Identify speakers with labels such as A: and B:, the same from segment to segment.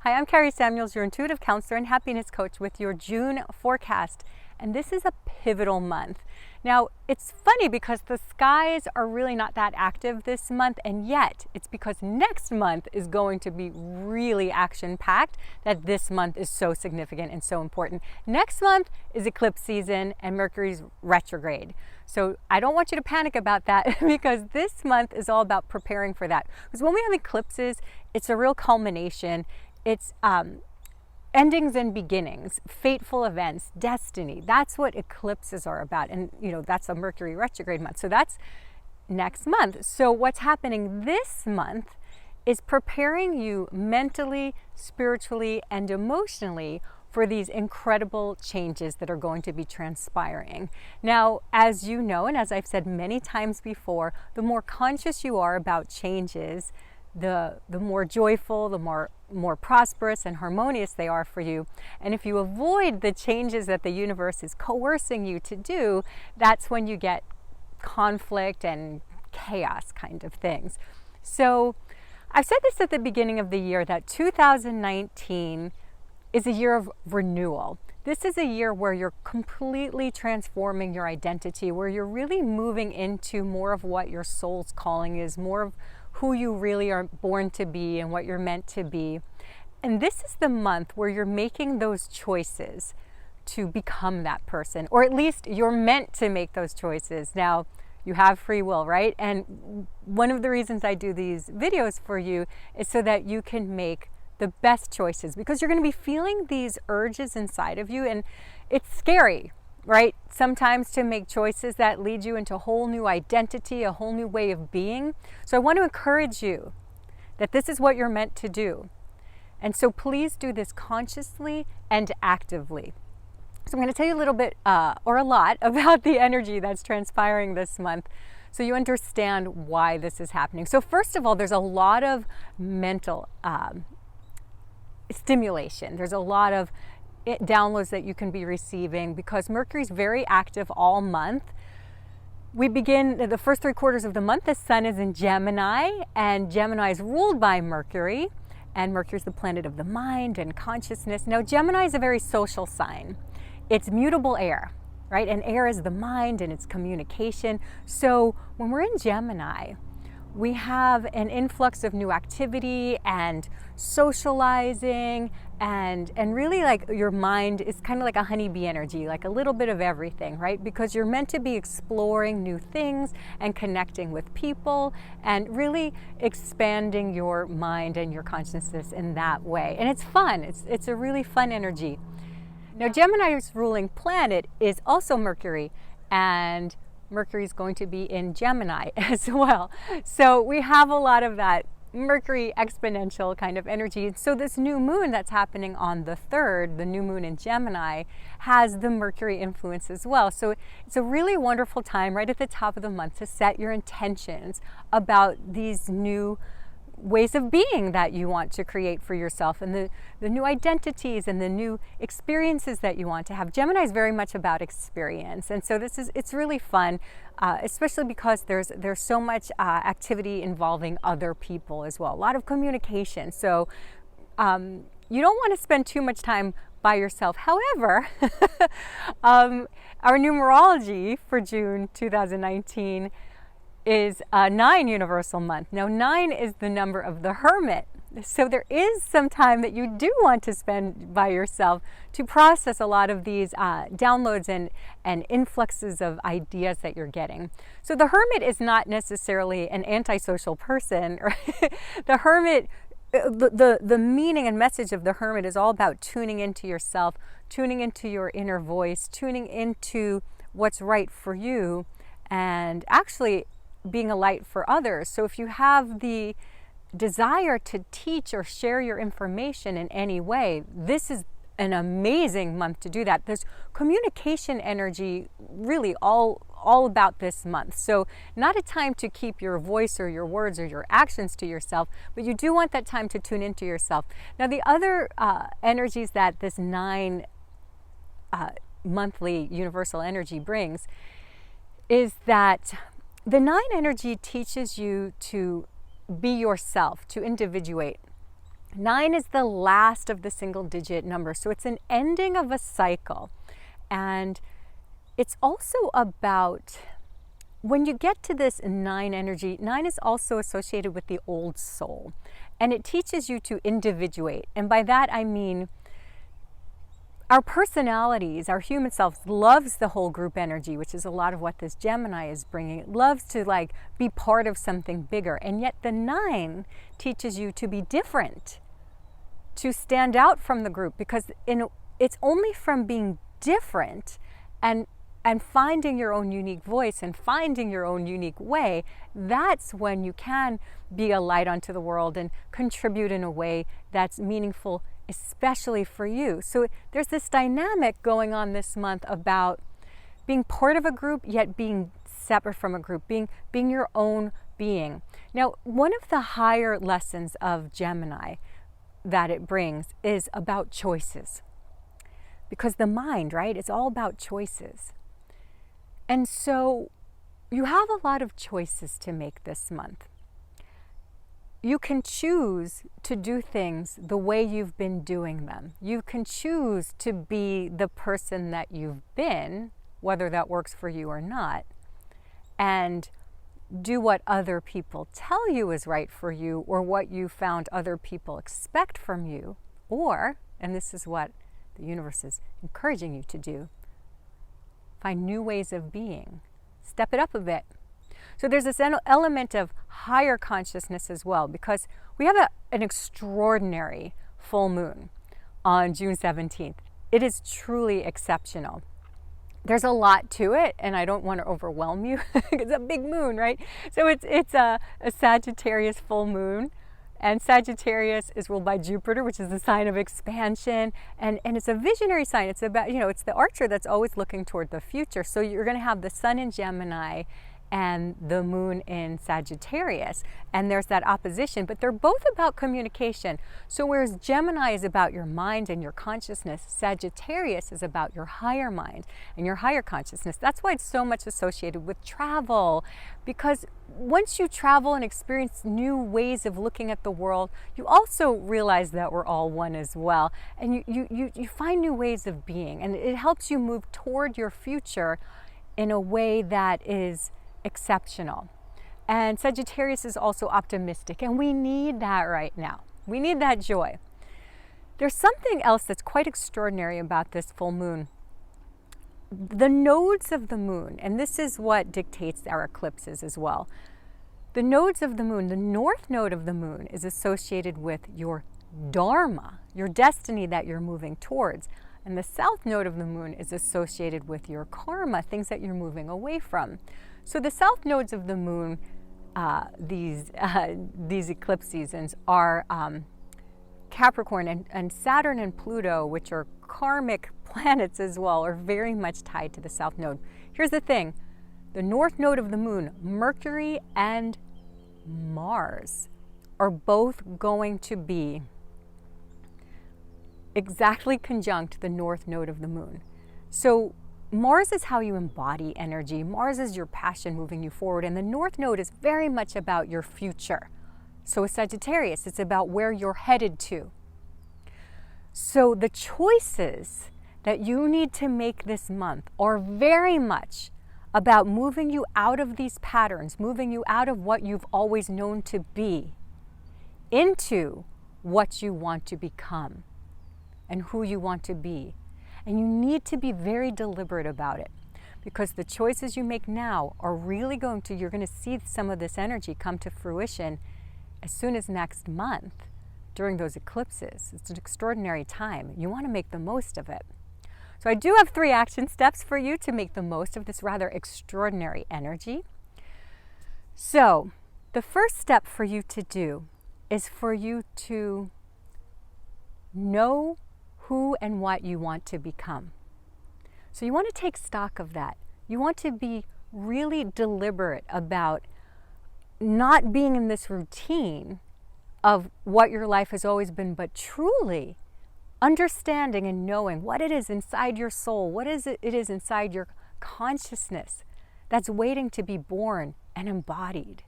A: Hi, I'm Carrie Samuels, your intuitive counselor and happiness coach with your June forecast. And this is a pivotal month. Now, it's funny because the skies are really not that active this month, and yet it's because next month is going to be really action-packed that this month is so significant and so important. Next month is eclipse season and Mercury's retrograde. So I don't want you to panic about that because this month is all about preparing for that. Because when we have eclipses, it's a real culmination. It's endings and beginnings, fateful events, destiny. That's what eclipses are about. And, that's a Mercury retrograde month. So that's next month. So what's happening this month is preparing you mentally, spiritually, and emotionally for these incredible changes that are going to be transpiring. Now, as you know, and as I've said many times before, the more conscious you are about changes, the more joyful, the more prosperous and harmonious they are for you. And if you avoid the changes that the universe is coercing you to do, that's when you get conflict and chaos kind of things. So I've said this at the beginning of the year that 2019 is a year of renewal. This is a year where you're completely transforming your identity, where you're really moving into more of what your soul's calling is, more of who you really are born to be and what you're meant to be. And this is the month where you're making those choices to become that person, or at least you're meant to make those choices. Now, you have free will, right? And one of the reasons I do these videos for you is so that you can make the best choices, because you're going to be feeling these urges inside of you, and it's scary, right? Sometimes to make choices that lead you into a whole new identity, a whole new way of being. So I want to encourage you that this is what you're meant to do. And so please do this consciously and actively. So I'm going to tell you a little bit or a lot about the energy that's transpiring this month so you understand why this is happening. So first of all, there's a lot of mental stimulation. There's a lot of downloads that you can be receiving because Mercury's very active all month. We begin the first 3 quarters of the month. The sun is in Gemini, and Gemini is ruled by Mercury, and Mercury's the planet of the mind and consciousness. Now, Gemini is a very social sign. It's mutable air, right? And air is the mind and it's communication. So when we're in Gemini, we have an influx of new activity and socializing and really, like, your mind is kind of like a honeybee energy, like a little bit of everything, right? Because you're meant to be exploring new things and connecting with people and really expanding your mind and your consciousness in that way. And it's fun. It's a really fun energy. Now, Gemini's ruling planet is also Mercury, and Mercury is going to be in Gemini as well. So we have a lot of that Mercury exponential kind of energy. So this new moon that's happening on the 3rd, the new moon in Gemini, has the Mercury influence as well. So it's a really wonderful time right at the top of the month to set your intentions about these new ways of being that you want to create for yourself, and the new identities and the new experiences that you want to have. Gemini is very much about experience, and so it's really fun, especially because there's so much activity involving other people as well, a lot of communication. So you don't want to spend too much time by yourself. However, our numerology for June 2019 is a 9 universal month. Now, 9 is the number of the hermit. So there is some time that you do want to spend by yourself to process a lot of these downloads and influxes of ideas that you're getting. So the hermit is not necessarily an antisocial person. Right? The hermit, the meaning and message of the hermit is all about tuning into yourself, tuning into your inner voice, tuning into what's right for you, and actually being a light for others. So if you have the desire to teach or share your information in any way, this is an amazing month to do that. There's communication energy really all about this month. So not a time to keep your voice or your words or your actions to yourself, but you do want that time to tune into yourself. Now, the other energies that this 9 monthly universal energy brings is that the 9 energy teaches you to be yourself, to individuate. 9 is the last of the single digit numbers. So it's an ending of a cycle. And it's also about, when you get to this 9 energy, 9 is also associated with the old soul. And it teaches you to individuate. And by that I mean, our personalities, our human self loves the whole group energy, which is a lot of what this Gemini is bringing. It loves to like be part of something bigger. And yet the 9 teaches you to be different, to stand out from the group, because it's only from being different and finding your own unique voice and finding your own unique way, that's when you can be a light onto the world and contribute in a way that's meaningful, especially for you. So there's this dynamic going on this month about being part of a group, yet being separate from a group, being your own being. Now, one of the higher lessons of Gemini that it brings is about choices. Because the mind, right, it's all about choices. And so you have a lot of choices to make this month. You can choose to do things the way you've been doing them. You can choose to be the person that you've been, whether that works for you or not, and do what other people tell you is right for you, or what you found other people expect from you. Or, and this is what the universe is encouraging you to do, find new ways of being. Step it up a bit. So there's this element of higher consciousness as well, because we have an extraordinary full moon on June 17th. It is truly exceptional. There's a lot to it, and I don't want to overwhelm you. It's a big moon, right? So it's a Sagittarius full moon. And Sagittarius is ruled by Jupiter, which is the sign of expansion. And it's a visionary sign. It's about, it's the archer that's always looking toward the future. So you're going to have the sun in Gemini and the moon in Sagittarius. And there's that opposition, but they're both about communication. So whereas Gemini is about your mind and your consciousness, Sagittarius is about your higher mind and your higher consciousness. That's why it's so much associated with travel, because once you travel and experience new ways of looking at the world, you also realize that we're all one as well. And you find new ways of being, and it helps you move toward your future in a way that is exceptional. And Sagittarius is also optimistic, and we need that right now. We need that joy. There's something else that's quite extraordinary about this full moon. The nodes of the moon, and this is what dictates our eclipses as well. The nodes of the moon, the north node of the moon is associated with your dharma, your destiny that you're moving towards. And the south node of the moon is associated with your karma, things that you're moving away from. So the south nodes of the moon, these eclipse seasons are Capricorn and Saturn and Pluto, which are karmic planets as well, are very much tied to the south node. Here's the thing, the north node of the moon, Mercury and Mars are both going to be exactly conjunct the north node of the moon. So Mars is how you embody energy. Mars is your passion moving you forward, and the north node is very much about your future. So with Sagittarius, it's about where you're headed to. So the choices that you need to make this month are very much about moving you out of these patterns, moving you out of what you've always known to be, into what you want to become and who you want to be. And you need to be very deliberate about it, because the choices you make now are really you're going to see some of this energy come to fruition as soon as next month during those eclipses. It's an extraordinary time. You want to make the most of it. So I do have 3 action steps for you to make the most of this rather extraordinary energy. So the first step for you to do is for you to know who and what you want to become. So you want to take stock of that. You want to be really deliberate about not being in this routine of what your life has always been, but truly understanding and knowing what it is inside your soul, what is it is inside your consciousness that's waiting to be born and embodied.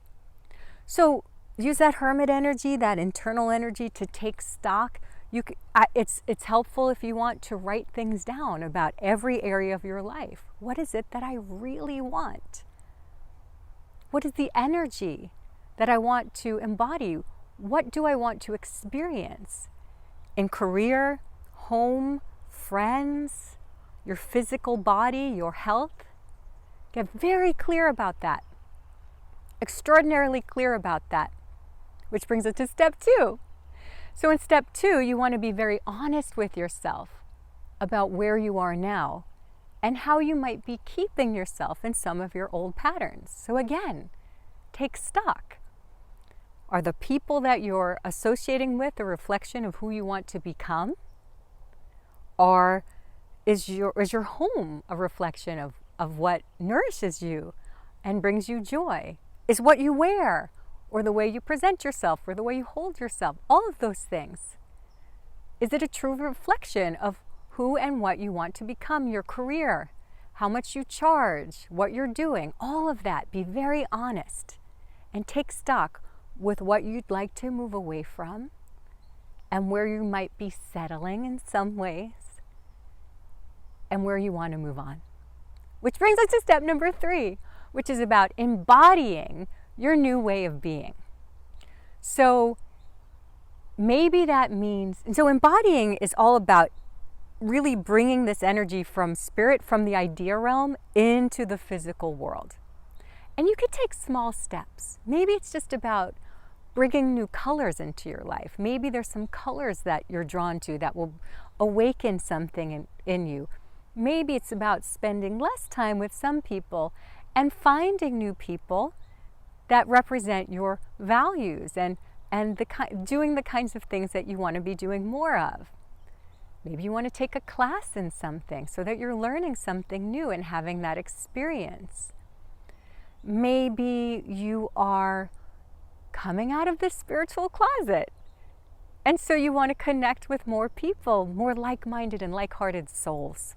A: So use that hermit energy, that internal energy, to take stock. It's helpful if you want to write things down about every area of your life. What is it that I really want? What is the energy that I want to embody? What do I want to experience in career, home, friends, your physical body, your health? Get very clear about that. Extraordinarily clear about that. Which brings us to step 2. So in step 2, you want to be very honest with yourself about where you are now and how you might be keeping yourself in some of your old patterns. So again, take stock. Are the people that you're associating with a reflection of who you want to become? Or is your home a reflection of what nourishes you and brings you joy? Is what you wear, or the way you present yourself, or the way you hold yourself, all of those things, is it a true reflection of who and what you want to become, your career, how much you charge, what you're doing, all of that? Be very honest and take stock with what you'd like to move away from and where you might be settling in some ways and where you want to move on. Which brings us to step number 3, which is about embodying your new way of being. So maybe that means, and so embodying is all about really bringing this energy from spirit, from the idea realm, into the physical world. And you could take small steps. Maybe it's just about bringing new colors into your life. Maybe there's some colors that you're drawn to that will awaken something in you. Maybe it's about spending less time with some people and finding new people that represent your values and doing the kinds of things that you want to be doing more of. Maybe you want to take a class in something so that you're learning something new and having that experience. Maybe you are coming out of the spiritual closet, and so you want to connect with more people, more like-minded and like-hearted souls.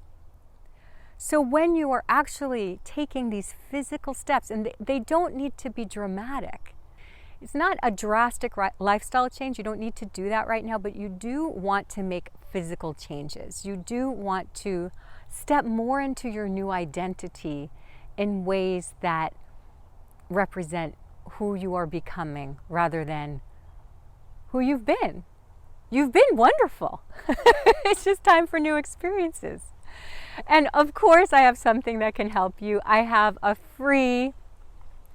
A: So when you are actually taking these physical steps, and they don't need to be dramatic. It's not a drastic lifestyle change. You don't need to do that right now, but you do want to make physical changes. You do want to step more into your new identity in ways that represent who you are becoming rather than who you've been. You've been wonderful. It's just time for new experiences. And of course, I have something that can help you. I have a free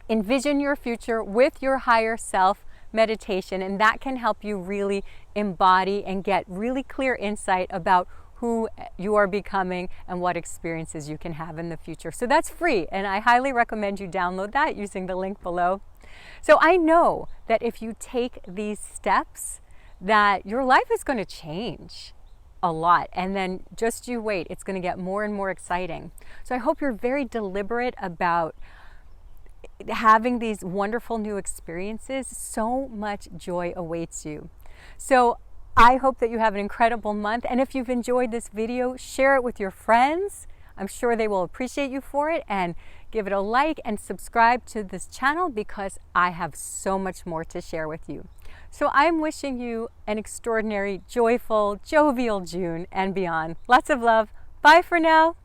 A: Envision Your Future with Your Higher Self meditation, and that can help you really embody and get really clear insight about who you are becoming and what experiences you can have in the future. So that's free, and I highly recommend you download that using the link below. So I know that if you take these steps, that your life is going to change a lot, and then just you wait, it's going to get more and more exciting. So I hope you're very deliberate about having these wonderful new experiences. So much joy awaits you. So I hope that you have an incredible month, and if you've enjoyed this video, share it with your friends. I'm sure they will appreciate you for it, and give it a like and subscribe to this channel because I have so much more to share with you. So I'm wishing you an extraordinary, joyful, jovial June and beyond. Lots of love. Bye for now.